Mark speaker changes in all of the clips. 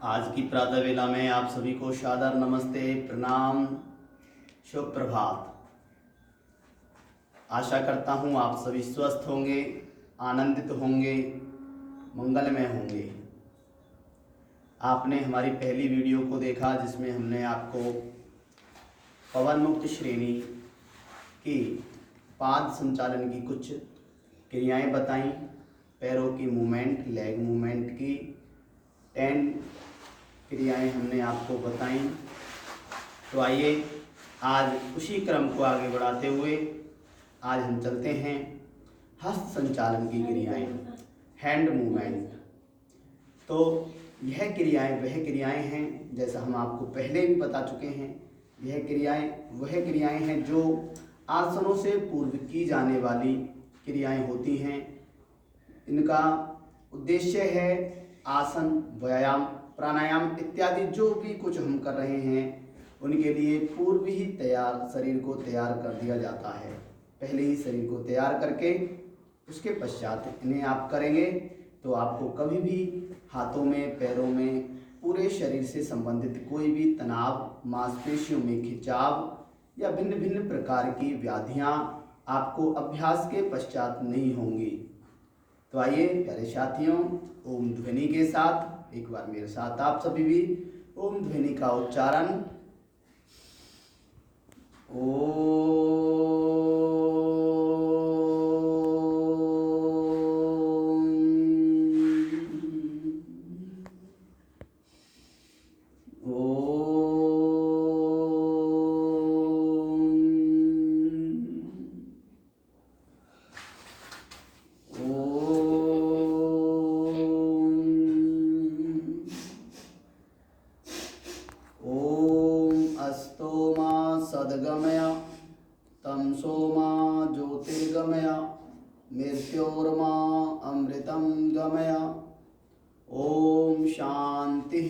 Speaker 1: आज की प्रातः वेला में आप सभी को सादर नमस्ते, प्रणाम, शुभ प्रभात। आशा करता हूँ आप सभी स्वस्थ होंगे, आनंदित होंगे, मंगलमय होंगे। आपने हमारी पहली वीडियो को देखा जिसमें हमने आपको पवन मुक्त श्रेणी की पाद संचालन की कुछ क्रियाएं बताई, पैरों की मूवमेंट, लेग मूवमेंट की 10 क्रियाएं हमने आपको बताई। तो आइए आज उसी क्रम को आगे बढ़ाते हुए आज हम चलते हैं हस्त संचालन की क्रियाएं, हैंड मूवमेंट। तो यह क्रियाएं वह क्रियाएं हैं, जैसा हम आपको पहले भी बता चुके हैं, यह क्रियाएं वह क्रियाएं हैं जो आसनों से पूर्व की जाने वाली क्रियाएं होती हैं। इनका उद्देश्य है आसन, व्यायाम, प्राणायाम इत्यादि जो भी कुछ हम कर रहे हैं उनके लिए पूर्व ही शरीर को तैयार कर दिया जाता है। पहले ही शरीर को तैयार करके उसके पश्चात इन्हें आप करेंगे तो आपको कभी भी हाथों में, पैरों में, पूरे शरीर से संबंधित कोई भी तनाव, मांसपेशियों में खिंचाव या भिन्न भिन्न प्रकार की व्याधियां आपको अभ्यास के पश्चात नहीं होंगी। तो आइए प्यारे साथियों, ओम ध्वनि के साथ एक बार मेरे साथ आप सभी भी ओम ध्वनि का उच्चारण सद्गमय तमसोमा ज्योतिर्गमय मृत्योर्मा अमृतं गमय। ओम शांति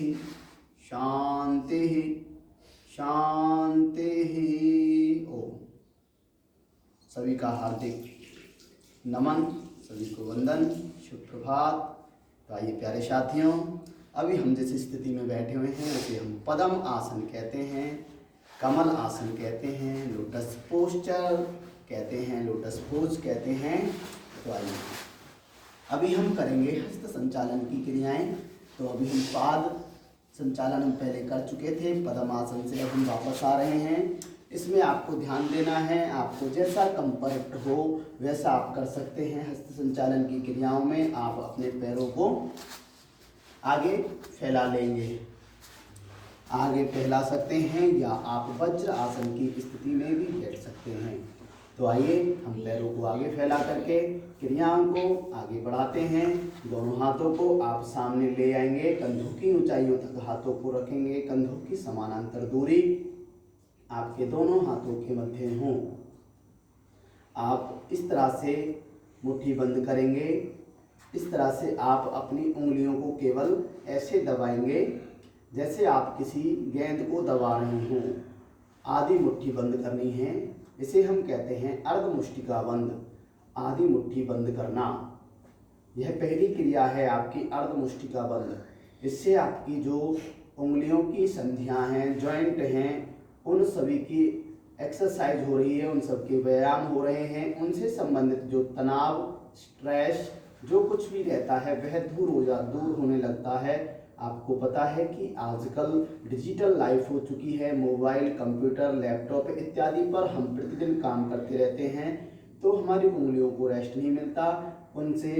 Speaker 1: शांति शांति। ओम। सभी का हार्दिक नमन, सभी को वंदन, शुभ प्रभात। तो आइए प्यारे साथियों, अभी हम जिस स्थिति में बैठे हुए हैं उसे हम पद्म आसन कहते हैं, कमल आसन कहते हैं, लोटस पोस्चर कहते हैं, लोटस पोज कहते हैं। तो आइए अभी हम करेंगे हस्त संचालन की क्रियाएं। तो अभी हम पाद संचालन हम पहले कर चुके थे पद्म आसन से, अब हम वापस आ रहे हैं। इसमें आपको ध्यान देना है, आपको जैसा कंफर्ट हो वैसा आप कर सकते हैं। हस्त संचालन की क्रियाओं में आप अपने पैरों को आगे फैला लेंगे, आगे फैला सकते हैं, या आप वज्र आसन की स्थिति में भी बैठ सकते हैं। तो आइए हम पैरों को आगे फैला करके क्रियाओं को आगे बढ़ाते हैं। दोनों हाथों को आप सामने ले आएंगे, कंधों की ऊंचाइयों तक हाथों को रखेंगे, कंधों की समानांतर दूरी आपके दोनों हाथों के मध्य हो। आप इस तरह से मुट्ठी बंद करेंगे, इस तरह से आप अपनी उंगलियों को केवल ऐसे दबाएंगे जैसे आप किसी गेंद को दबा रहे हों। आधी मुट्ठी बंद करनी है, इसे हम कहते हैं अर्ध मुष्टिका बंद, आधी मुट्ठी बंद करना। यह पहली क्रिया है आपकी अर्ध मुष्टिका बंद। इससे आपकी जो उंगलियों की संधियां हैं, जॉइंट हैं, उन सभी की एक्सरसाइज हो रही है, उन सब के व्यायाम हो रहे हैं। उनसे संबंधित जो तनाव, स्ट्रेस जो कुछ भी रहता है वह दूर होने लगता है। आपको पता है कि आजकल डिजिटल लाइफ हो चुकी है, मोबाइल, कंप्यूटर, लैपटॉप इत्यादि पर हम प्रतिदिन काम करते रहते हैं, तो हमारी उंगलियों को रेस्ट नहीं मिलता। उनसे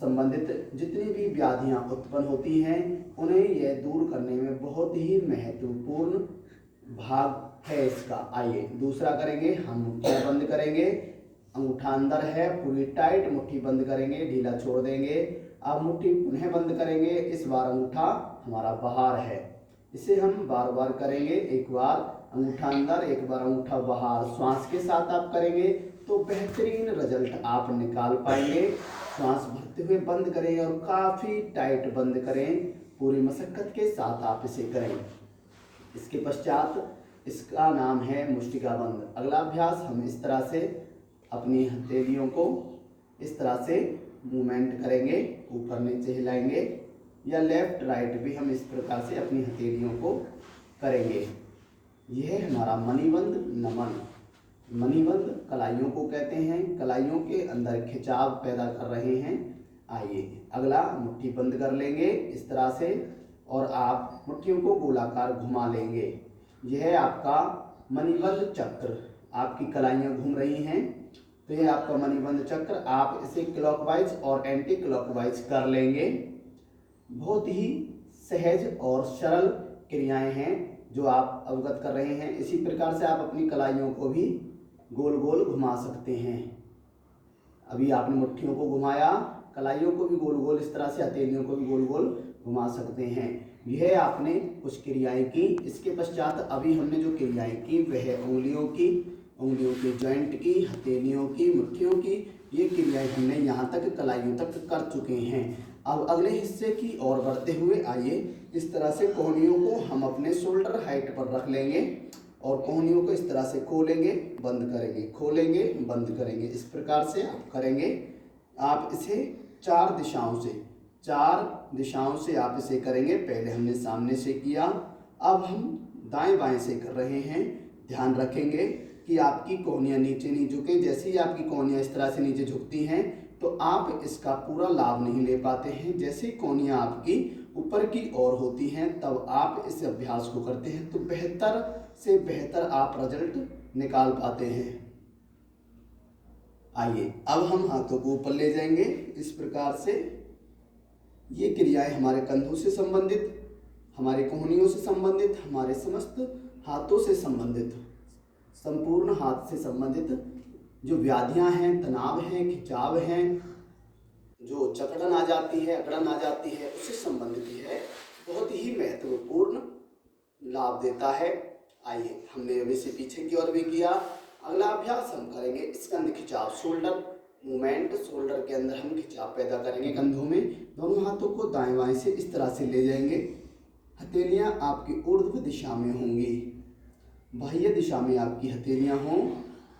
Speaker 1: संबंधित जितनी भी व्याधियां उत्पन्न होती हैं उन्हें यह दूर करने में बहुत ही महत्वपूर्ण भाग है इसका। आइए दूसरा करेंगे, हम मुट्ठी बंद करेंगे, अंगूठा अंदर है, पूरी टाइट मुट्ठी बंद करेंगे, ढीला छोड़ देंगे। अब मुट्ठी पुनः बंद करेंगे, इस बार अंगूठा हमारा बाहर है। इसे हम बार बार करेंगे, एक बार अंगूठा अंदर, एक बार अंगूठा बाहर। श्वास के साथ आप करेंगे तो बेहतरीन रिजल्ट आप निकाल पाएंगे। श्वास भरते हुए बंद करें और काफ़ी टाइट बंद करें, पूरी मशक्कत के साथ आप इसे करें। इसके पश्चात इसका नाम है मुष्टिका बंद। अगला अभ्यास हम इस तरह से अपनी हथेलियों को इस तरह से मूवमेंट करेंगे, ऊपर नीचे हिलाएंगे, या लेफ्ट राइट भी हम इस प्रकार से अपनी हथेलियों को करेंगे। यह है हमारा मणिबंध नमन। मणिबंध कलाइयों को कहते हैं, कलाइयों के अंदर खिंचाव पैदा कर रहे हैं। आइए अगला मुट्ठी बंद कर लेंगे इस तरह से और आप मुट्ठियों को गोलाकार घुमा लेंगे। यह है आपका मणिबंध चक्र। आपकी कलाइयाँ घूम रही हैं तो यह आपका मणिबंध चक्र। आप इसे क्लॉकवाइज और एंटी क्लॉकवाइज कर लेंगे। बहुत ही सहज और सरल क्रियाएं हैं जो आप अवगत कर रहे हैं। इसी प्रकार से आप अपनी कलाइयों को भी गोल गोल घुमा सकते हैं। अभी आपने मुट्ठियों को घुमाया, कलाइयों को भी गोल गोल इस तरह से, हथेलियों को भी गोल गोल घुमा सकते हैं। यह आपने कुछ क्रियाएं की। इसके पश्चात अभी हमने जो क्रियाएं की वह उंगलियों के जॉइंट की, हथेलियों की, मुट्ठियों की, ये क्रियाएं हमने यहाँ तक कलाइयों तक कर चुके हैं। अब अगले हिस्से की ओर बढ़ते हुए आइए इस तरह से कोहनियों को हम अपने शोल्डर हाइट पर रख लेंगे और कोहनियों को इस तरह से खोलेंगे बंद करेंगे, खोलेंगे बंद करेंगे। इस प्रकार से आप करेंगे। आप इसे चार दिशाओं से आप इसे करेंगे। पहले हमने सामने से किया, अब हम दाएं बाएं से कर रहे हैं। ध्यान रखेंगे कि आपकी कोहनियाँ नीचे नहीं झुके। जैसे ही आपकी कोहनियाँ इस तरह से नीचे झुकती हैं तो आप इसका पूरा लाभ नहीं ले पाते हैं। जैसे कोहनियाँ आपकी ऊपर की ओर होती हैं तब आप इस अभ्यास को करते हैं तो बेहतर से बेहतर आप रिजल्ट निकाल पाते हैं। आइए अब हम हाथों को ऊपर ले जाएंगे इस प्रकार से। ये क्रियाएं हमारे कंधों से संबंधित, हमारे कोहनियों से संबंधित, हमारे समस्त हाथों से संबंधित, संपूर्ण हाथ से संबंधित जो व्याधियां हैं, तनाव हैं, खिंचाव हैं, जो जकड़न आ जाती है, अकड़न आ जाती है, उससे संबंधित है। बहुत ही महत्वपूर्ण लाभ देता है। आइए हमने अभी से पीछे की ओर भी किया। अगला अभ्यास हम करेंगे स्कंध खिंचाव, शोल्डर मूवमेंट। शोल्डर के अंदर हम खिंचाव पैदा करेंगे कंधों में। दोनों हाथों को दाएं बाएं से इस तरह से ले जाएंगे। हथेलियां आपकी ऊर्ध्व दिशा में होंगी, बाह्य दिशा में आपकी हथेलियां हों।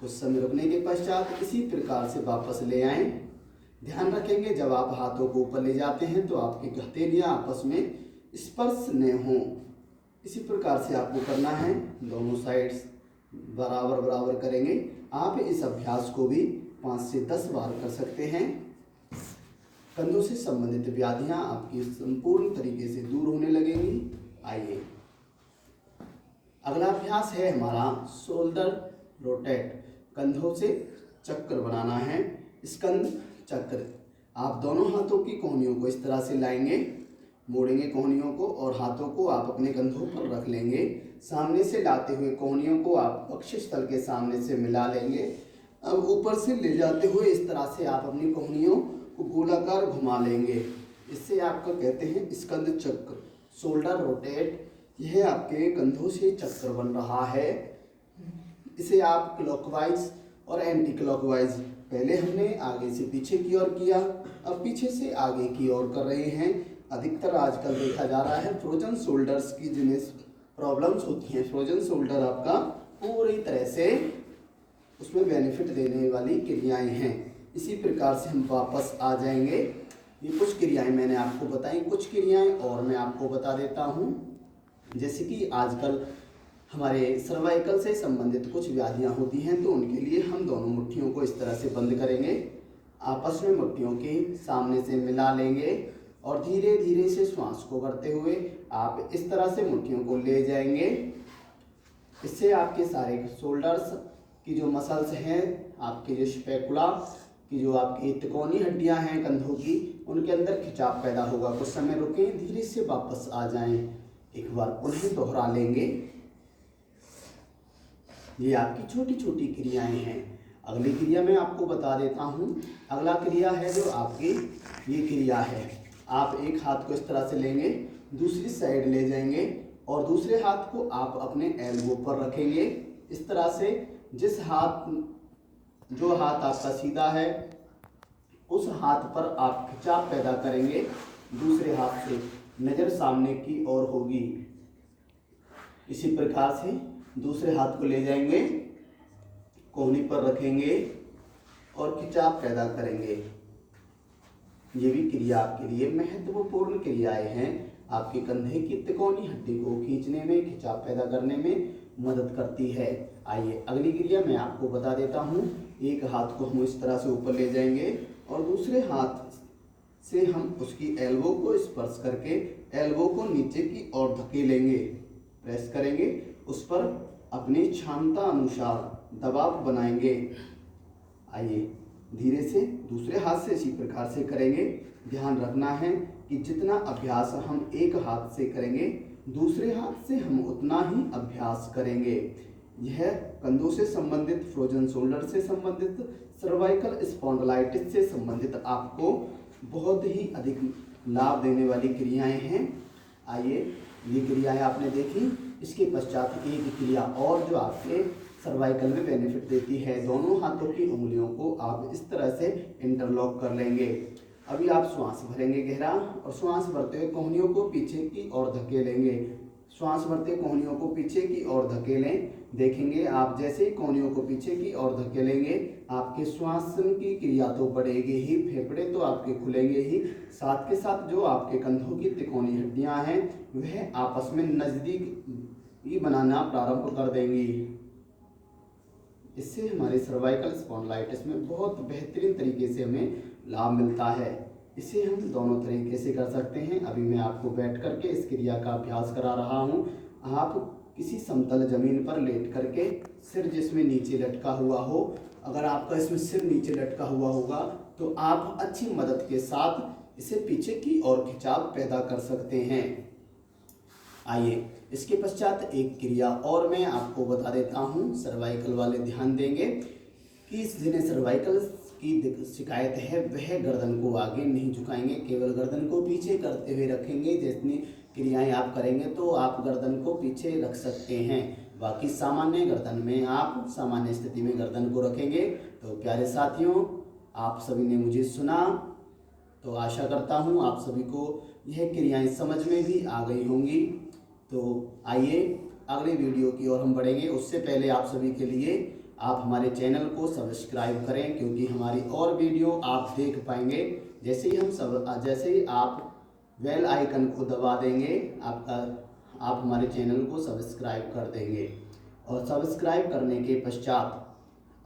Speaker 1: कुछ समय रुकने के पश्चात इसी प्रकार से वापस ले आएं। ध्यान रखेंगे जब आप हाथों को ऊपर ले जाते हैं तो आपकी हथेलियां आपस में स्पर्श न हों। इसी प्रकार से आपको करना है। दोनों साइड्स बराबर बराबर करेंगे। आप इस अभ्यास को भी 5 से 10 बार कर सकते हैं। कंधों से संबंधित व्याधियां आपकी संपूर्ण तरीके से दूर होने लगेंगी। आइए अगला अभ्यास है हमारा शोल्डर रोटेट। कंधों से चक्कर बनाना है, स्कंध चक्र। आप दोनों हाथों की कोहनियों को इस तरह से लाएंगे, मोड़ेंगे कोहनियों को और हाथों को आप अपने कंधों पर रख लेंगे। सामने से लाते हुए कोहनियों को आप वक्षस्थल के सामने से मिला लेंगे। अब ऊपर से ले जाते हुए इस तरह से आप अपनी कोहनियों को गोलाकार घुमा लेंगे। इससे आपका कहते हैं स्कंध चक्र, शोल्डर रोटेट। यह आपके कंधों से चक्र बन रहा है। इसे आप क्लॉकवाइज और एंटी क्लॉकवाइज, पहले हमने आगे से पीछे की ओर किया, अब पीछे से आगे की ओर कर रहे हैं। अधिकतर आजकल देखा जा रहा है फ्रोजन शोल्डर्स की जिन्हें प्रॉब्लम्स होती हैं, फ्रोजन शोल्डर आपका पूरी तरह से उसमें बेनिफिट देने वाली क्रियाएं हैं। इसी प्रकार से हम वापस आ जाएंगे। ये कुछ क्रियाएं मैंने आपको बताई, कुछ क्रियाएं और मैं आपको बता देता हूँ। जैसे कि आजकल हमारे सर्वाइकल से संबंधित कुछ व्याधियां होती हैं तो उनके लिए हम दोनों मुट्ठियों को इस तरह से बंद करेंगे। आपस में मुट्ठियों के सामने से मिला लेंगे और धीरे धीरे से श्वास को करते हुए आप इस तरह से मुट्ठियों को ले जाएंगे। इससे आपके सारे शोल्डर्स की जो मसल्स हैं, आपके जो स्पैकुला की जो आपकी तिकोनी हड्डियां हैं कंधों की, उनके अंदर खिंचाव पैदा होगा। कुछ समय रुकें, धीरे से वापस आ जाएं। एक बार पुनः दोहरा लेंगे। ये आपकी छोटी छोटी क्रियाएं हैं। अगली क्रिया मैं आपको बता देता हूँ। अगला क्रिया है जो आपकी ये क्रिया है। आप एक हाथ को इस तरह से लेंगे, दूसरी साइड ले जाएंगे और दूसरे हाथ को आप अपने एल्बो पर रखेंगे। इस तरह से जो हाथ आपका सीधा है उस हाथ पर आप खिंचाव पैदा करेंगे। दूसरे हाथ से नज़र सामने की ओर होगी। इसी प्रकार से दूसरे हाथ को ले जाएंगे, कोहनी पर रखेंगे और खिंचाव पैदा करेंगे। ये भी क्रिया आपके लिए महत्वपूर्ण क्रियाएं हैं। आपके कंधे की तिकोनी हड्डी को खींचने में, खिंचाव पैदा करने में मदद करती है। आइए अगली क्रिया मैं आपको बता देता हूँ। एक हाथ को हम इस तरह से ऊपर ले जाएंगे और दूसरे हाथ से हम उसकी एल्बो को स्पर्श करके एल्बो को नीचे की ओर धकेलेंगे, प्रेस करेंगे, उस पर अपनी क्षमता अनुसार दबाव बनाएंगे। आइए धीरे से दूसरे हाथ से इसी प्रकार से करेंगे। ध्यान रखना है कि जितना अभ्यास हम एक हाथ से करेंगे, दूसरे हाथ से हम उतना ही अभ्यास करेंगे। यह कंधों से संबंधित, फ्रोजन शोल्डर से संबंधित, सर्वाइकल स्पॉन्डिलाइटिस से संबंधित आपको बहुत ही अधिक लाभ देने वाली क्रियाएं हैं। आइए ये क्रियाएं आपने देखी, इसके पश्चात एक क्रिया और जो आपके सर्वाइकल में बेनिफिट देती है। दोनों हाथों की उंगलियों को आप इस तरह से इंटरलॉक कर लेंगे। अभी आप श्वास भरेंगे गहरा और श्वास भरते हुए कोहनियों को पीछे की ओर धकेलेंगे। श्वास भरते कोहनियों को पीछे की ओर धकेलें। देखेंगे आप जैसे ही कोहनियों को पीछे की ओर धकेलेंगे, आपके श्वास की क्रिया तो बढ़ेगी ही, फेफड़े तो आपके खुलेंगे ही, साथ के साथ जो आपके कंधों की तिकोनी हड्डियां हैं वह आपस में नज़दीकी बनाना प्रारंभ कर देंगी। इससे हमारे सर्वाइकल स्पॉन्डिलाइटिस में बहुत बेहतरीन तरीके से हमें लाभ मिलता है। इसे हम दोनों तरीके से कर सकते हैं। अभी मैं आपको बैठ करके इस क्रिया का अभ्यास करा रहा हूँ। आप किसी समतल जमीन पर लेट करके, सिर जिसमें नीचे लटका हुआ हो, अगर आपका इसमें सिर नीचे लटका हुआ होगा तो आप अच्छी मदद के साथ इसे पीछे की ओर खिंचाव पैदा कर सकते हैं। आइए इसके पश्चात एक क्रिया और मैं आपको बता देता हूँ। सर्वाइकल वाले ध्यान देंगे कि जिन्हें सर्वाइकल की शिकायत है वह गर्दन को आगे नहीं झुकाएंगे, केवल गर्दन को पीछे करते हुए रखेंगे। जितनी क्रियाएं आप करेंगे तो आप गर्दन को पीछे रख सकते हैं। बाकी सामान्य गर्दन में आप सामान्य स्थिति में गर्दन को रखेंगे। तो प्यारे साथियों, आप सभी ने मुझे सुना, तो आशा करता हूँ आप सभी को यह क्रियाएं समझ में भी आ गई होंगी। तो आइए अगले वीडियो की ओर हम बढ़ेंगे। उससे पहले आप सभी के लिए आप हमारे चैनल को सब्सक्राइब करें, क्योंकि हमारी और वीडियो आप देख पाएंगे जैसे ही आप बेल आइकन को दबा देंगे, आप हमारे चैनल को सब्सक्राइब कर देंगे। और सब्सक्राइब करने के पश्चात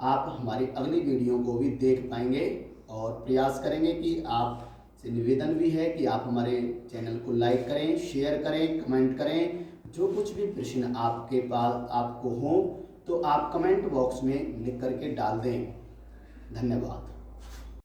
Speaker 1: आप हमारी अगली वीडियो को भी देख पाएंगे। और प्रयास करेंगे कि आप से निवेदन भी है कि आप हमारे चैनल को लाइक करें, शेयर करें, कमेंट करें। जो कुछ भी प्रश्न आपके पास आपको हो तो आप कमेंट बॉक्स में लिख करके डाल दें। धन्यवाद।